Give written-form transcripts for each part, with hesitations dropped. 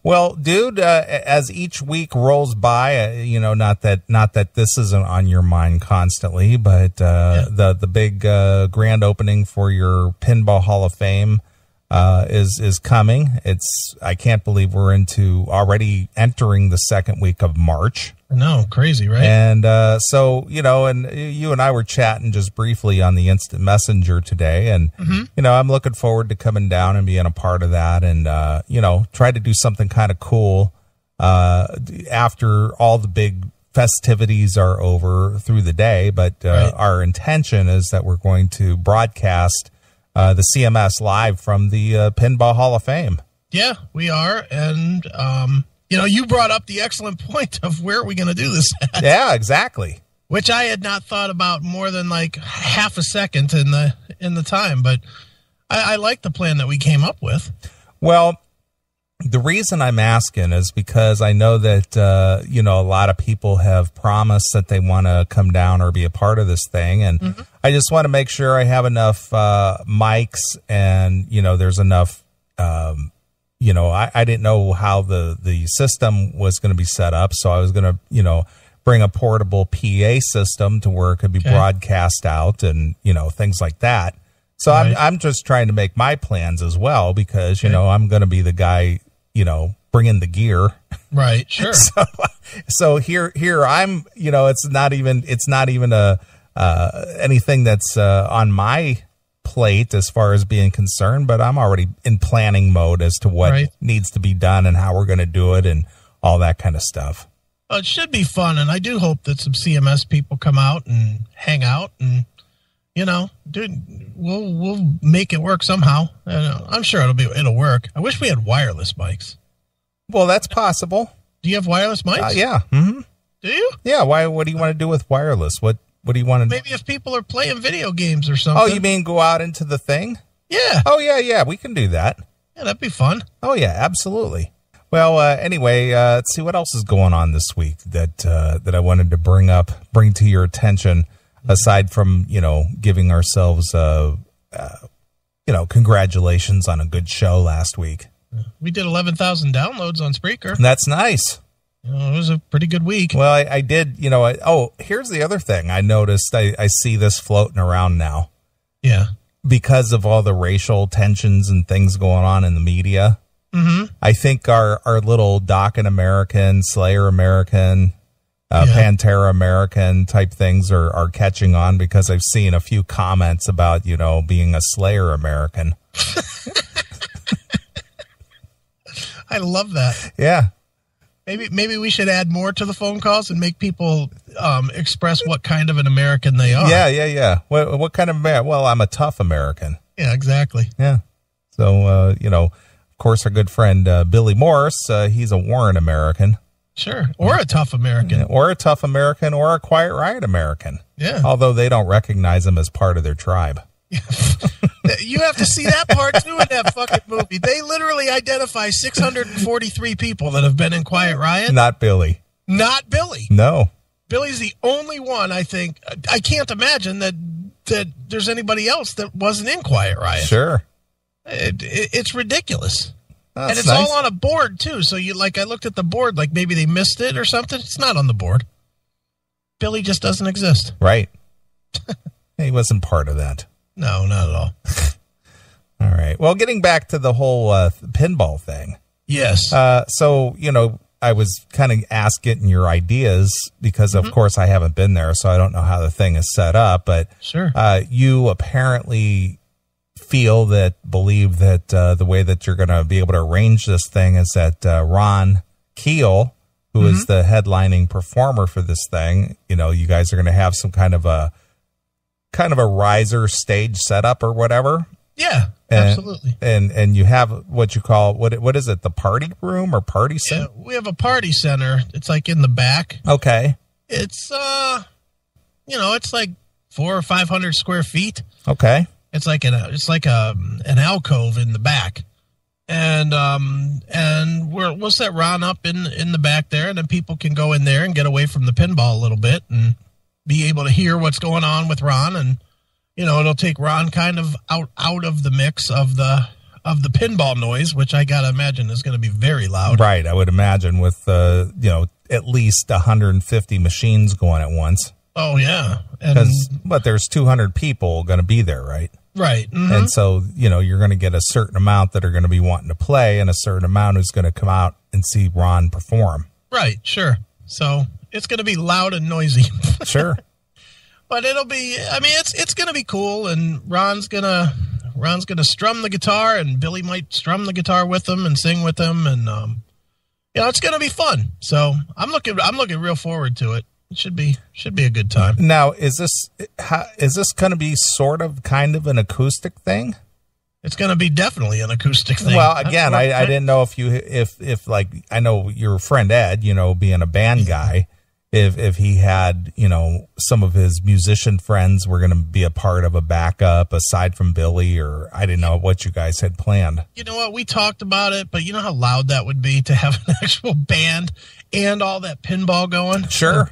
Well, dude, as each week rolls by, not that this isn't on your mind constantly, but the big grand opening for your Pinball Hall of Fame is coming. I can't believe we're already entering the second week of March. No, crazy, right? And so, and you and I were chatting just briefly on the Instant Messenger today, and I'm looking forward to coming down and being a part of that, and try to do something kind of cool after all the big festivities are over through the day. But Right. Our intention is that we're going to broadcast the CMS live from the Pinball Hall of Fame. Yeah, we are, and you brought up the excellent point of where are we going to do this at? Yeah, exactly. Which I had not thought about more than like half a second in the time, but I like the plan that we came up with. Well, the reason I'm asking is because I know that a lot of people have promised that they want to come down or be a part of this thing, and I just want to make sure I have enough mics, and there's enough. I didn't know how the system was going to be set up, so I was going to, bring a portable PA system to where it could be broadcast out and, things like that. So Right. I'm just trying to make my plans as well because, I'm going to be the guy, bringing the gear. Right, sure. So here I'm, it's not even anything that's on my plate as far as being concerned, but I'm already in planning mode as to what Right. needs to be done and how we're going to do it and all that kind of stuff. Well, it should be fun, and I do hope that some CMS people come out and hang out, and dude, we'll make it work somehow. I'm sure it'll work. I wish we had wireless mics. Well, that's possible. Do you have wireless mics? Yeah. Mm-hmm. Do you? Yeah. Why? What do you want to do with wireless? What do you want to? Maybe if people are playing video games or something. Oh, you mean go out into the thing? Yeah. Oh, yeah. We can do that. Yeah, that'd be fun. Oh, yeah, absolutely. Well, anyway, let's see what else is going on this week that I wanted to bring to your attention, aside from, giving ourselves, congratulations on a good show last week. We did 11,000 downloads on Spreaker. That's nice. It was a pretty good week. Well, I did, here's the other thing I noticed. I see this floating around now. Yeah. Because of all the racial tensions and things going on in the media. Mm-hmm. I think our little Dokken American, Slayer American, Pantera American type things are catching on because I've seen a few comments about, being a Slayer American. I love that. Yeah. Maybe we should add more to the phone calls and make people express what kind of an American they are. Yeah. What kind of American? Well, I'm a tough American. Yeah, exactly. Yeah. So, of course, our good friend Billy Morris, he's a Warren American. Sure. Or a tough American. Yeah, or a tough American or a Quiet Riot American. Yeah. Although they don't recognize him as part of their tribe. You have to see that part too in that fucking movie. They literally identify 643 people that have been in Quiet Riot. Not Billy. Not Billy. No. Billy's the only one, I think. I can't imagine that there's anybody else that wasn't in Quiet Riot. Sure. It's ridiculous. That's and it's nice. all on a board too. So I looked at the board, like maybe they missed it or something. It's not on the board. Billy just doesn't exist. Right. He wasn't part of that. No, not at all. All right. Well, getting back to the whole pinball thing. Yes. So, I was kind of asking your ideas because, of course, I haven't been there, so I don't know how the thing is set up. But sure. You apparently believe that the way that you're going to be able to arrange this thing is that Ron Keel, who is the headlining performer for this thing, you guys are going to have some kind of a riser stage setup or whatever. Yeah, absolutely. And you have what you call, what is it, the party room or party center? Yeah, we have a party center. It's like in the back. Okay. It's, it's like 400 or 500 square feet. Okay. It's like an alcove in the back. And we'll set Ron up in the back there, and then people can go in there and get away from the pinball a little bit and be able to hear what's going on with Ron. And, it'll take Ron kind of out of the mix of the of the pinball noise, which I gotta imagine is going to be very loud. Right, I would imagine with at least 150 machines going at once. Oh yeah, but there's 200 people going to be there, right? Right, and so you're going to get a certain amount that are going to be wanting to play, and a certain amount who's going to come out and see Ron perform. Right, sure. So it's going to be loud and noisy. Sure. But it'll be, I mean, it's going to be cool, and Ron's going to strum the guitar, and Billy might strum the guitar with him and sing with him, and it's going to be fun. So I'm looking real forward to it. It should be a good time. Now, is this going to be kind of an acoustic thing? It's going to be definitely an acoustic thing. Well, again, I didn't know if like, I know your friend Ed, being a band guy, if he had, some of his musician friends were going to be a part of a backup aside from Billy, or I didn't know what you guys had planned. You know what? We talked about it, but you know how loud that would be to have an actual band and all that pinball going? Sure.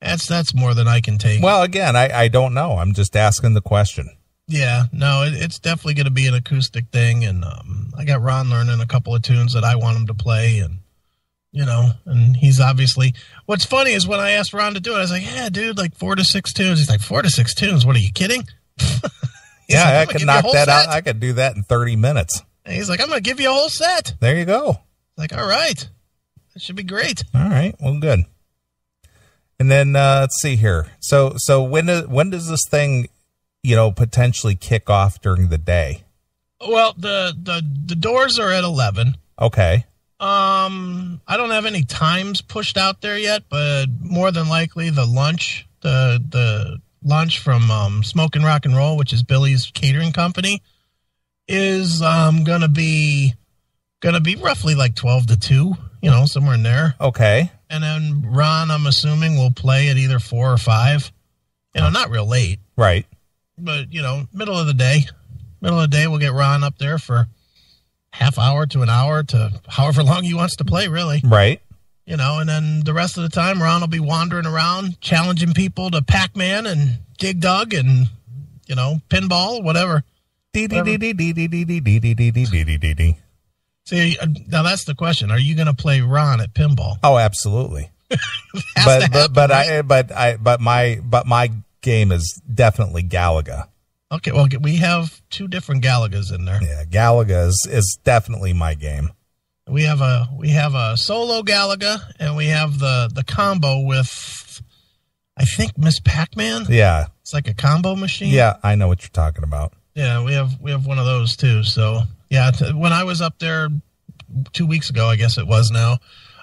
That's more than I can take. Well, again, I don't know. I'm just asking the question. Yeah, no, it's definitely going to be an acoustic thing, and I got Ron learning a couple of tunes that I want him to play, and and he's obviously. What's funny is when I asked Ron to do it, I was like, "Yeah, dude, like 4 to 6 tunes." He's like, 4 to 6 tunes? What are you kidding? Yeah, like, I could knock that out. I could do that in 30 minutes. And he's like, "I'm going to give you a whole set." There you go. Like, all right, that should be great. All right, well, good. And then let's see here. So when does this thing, potentially kick off during the day? Well, the doors are at 11. Okay. I don't have any times pushed out there yet, but more than likely the lunch lunch from Smoke and Rock and Roll, which is Billy's catering company, is gonna be roughly like 12 to 2, somewhere in there. Okay. And then Ron, I'm assuming, will play at either 4 or 5. Not real late. Right. But, middle of the day. Middle of the day, we'll get Ron up there for half hour to an hour to however long he wants to play, really. Right. And then the rest of the time, Ron will be wandering around, challenging people to Pac-Man and Dig Dug and, pinball, whatever. See, now that's the question. Are you going to play Ron at pinball? Oh, absolutely. But my game is definitely Galaga. Okay, well, we have 2 different Galagas in there. Yeah, Galaga is definitely my game. We have a solo Galaga, and we have the combo with, I think, Miss Pac-Man. Yeah, it's like a combo machine. Yeah, I know what you're talking about. Yeah, we have one of those too. So yeah, when I was up there 2 weeks ago, I guess it was now.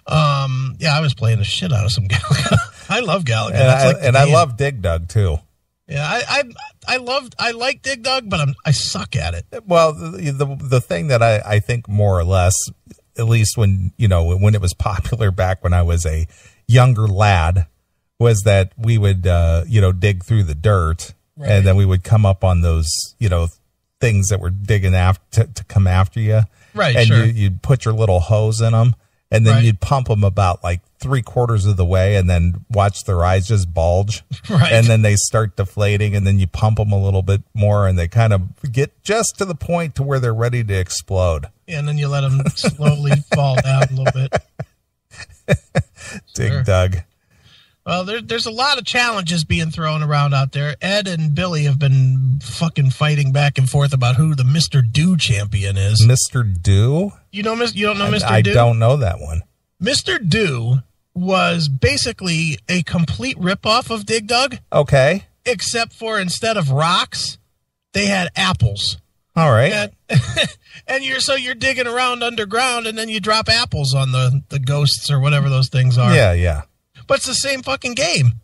I was playing the shit out of some Galaga. I love Galaga, and I love Dig Dug too. Yeah, I like Dig Dug, but I suck at it. Well, the thing that I think more or less, at least when it was popular back when I was a younger lad, was that we would dig through the dirt, right, and then we would come up on those things that were digging after to come after you, right? And sure. you'd put your little hose in them, and then right, you'd pump them about like 3/4 of the way, and then watch their eyes just bulge, right, and then they start deflating, and then you pump them a little bit more, and they kind of get just to the point to where they're ready to explode. Yeah, and then you let them slowly fall down a little bit. Dig Dug. Well, there's a lot of challenges being thrown around out there. Ed and Billy have been fucking fighting back and forth about who the Mr. Do champion is. Mr. Do? You don't know Mr. Do? I don't know that one. Mr. Do was basically a complete ripoff of Dig Dug. Okay. Except for instead of rocks, they had apples. All right. And you're digging around underground, and then you drop apples on the ghosts or whatever those things are. Yeah, yeah. But it's the same fucking game.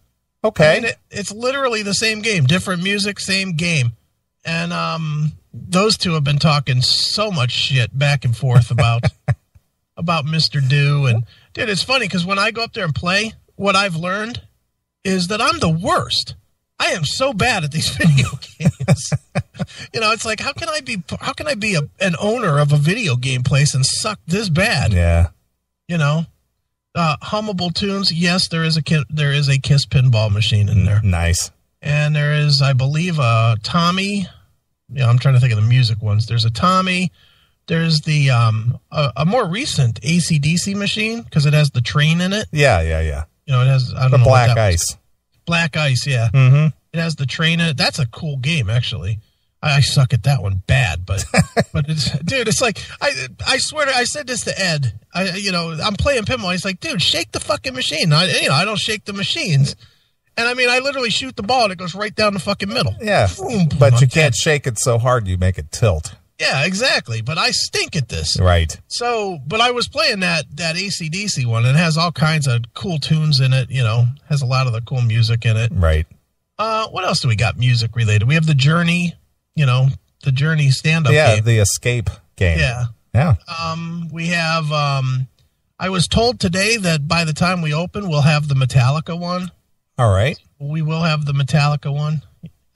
Okay. I mean, it's literally the same game. Different music, same game. And those two have been talking so much shit back and forth about Mr. Do. And, dude, it's funny because when I go up there and play, what I've learned is that I'm the worst. I am so bad at these video games. It's like, how can I be an owner of a video game place and suck this bad? Yeah. Hummable tunes. Yes, there is a Kiss pinball machine in there. Nice. And there is, I believe, Tommy I'm trying to think of the music ones. There's a Tommy. There's the a more recent AC/DC machine because it has the train in it. Yeah. It has I don't The know Black what that Ice. was. Black Ice, yeah. Mm-hmm. It has the train in it. That's a cool game, actually. I suck at that one bad, but it's like I swear to, I said this to Ed. I'm playing pinball. He's like, dude, shake the fucking machine. I don't shake the machines. And I literally shoot the ball and it goes right down the fucking middle. Yeah, boom, boom, but you can't shake it so hard you make it tilt. Yeah, exactly. But I stink at this. Right. So, but I was playing that AC/DC one, and it has all kinds of cool tunes in it. Has a lot of the cool music in it. Right. What else do we got music related? We have the Journey. The Journey stand-up game. The Escape game. Yeah. We have. I was told today that by the time we open, we'll have the Metallica one. All right. We will have the Metallica one.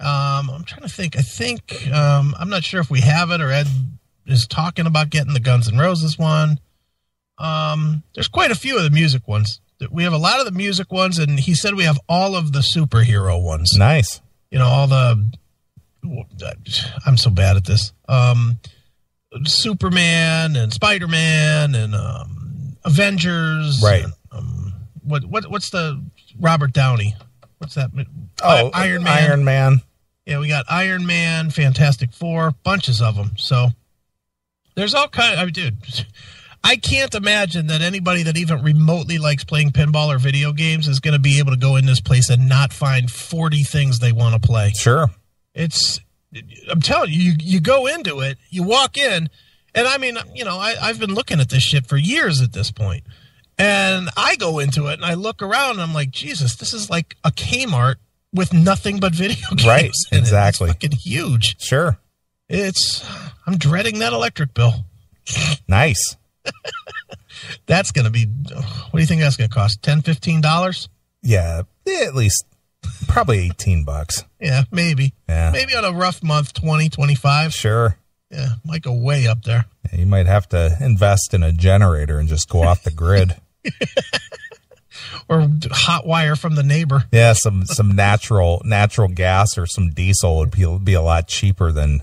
I'm trying to think. I think I'm not sure if we have it or Ed is talking about getting the Guns N' Roses one. There's quite a few of the music ones. We have a lot of the music ones, and he said we have all of the superhero ones. Nice. All the. I'm so bad at this. Superman and Spider-Man and Avengers. Right. And, what's the Robert Downey? What's that? Iron Man. Iron Man. Yeah, we got Iron Man, Fantastic Four, bunches of them. So there's all kinds. Dude, I can't imagine that anybody that even remotely likes playing pinball or video games is going to be able to go in this place and not find 40 things they want to play. Sure. I'm telling you, you go into it, you walk in, and I've been looking at this shit for years at this point. And I go into it and I look around and I'm like, Jesus, this is like a Kmart with nothing but video games. Right, exactly. It's fucking huge. Sure. I'm dreading that electric bill. Nice. That's going to be, what do you think that's going to cost? $10, $15? Yeah, at least probably $18. Yeah, maybe. Yeah. Maybe on a rough month, 20, 25. Sure. Yeah, might go way up there. Yeah, you might have to invest in a generator and just go off the grid. Or hot wire from the neighbor. Yeah, some natural gas or some diesel would be a lot cheaper than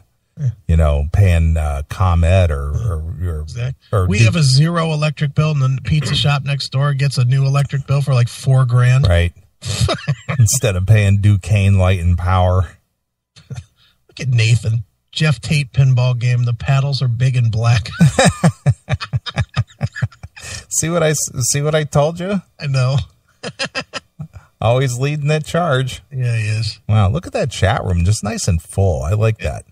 paying ComEd or exactly. We have a zero electric bill, and the pizza shop next door gets a new electric bill for like $4,000. Right. Instead of paying Duquesne Light and Power. Look at Nathan. Jeff Tate pinball game. The paddles are big and black. See what I told you? I know. Always leading that charge. Yeah, he is. Wow, look at that chat room, just nice and full. I like that.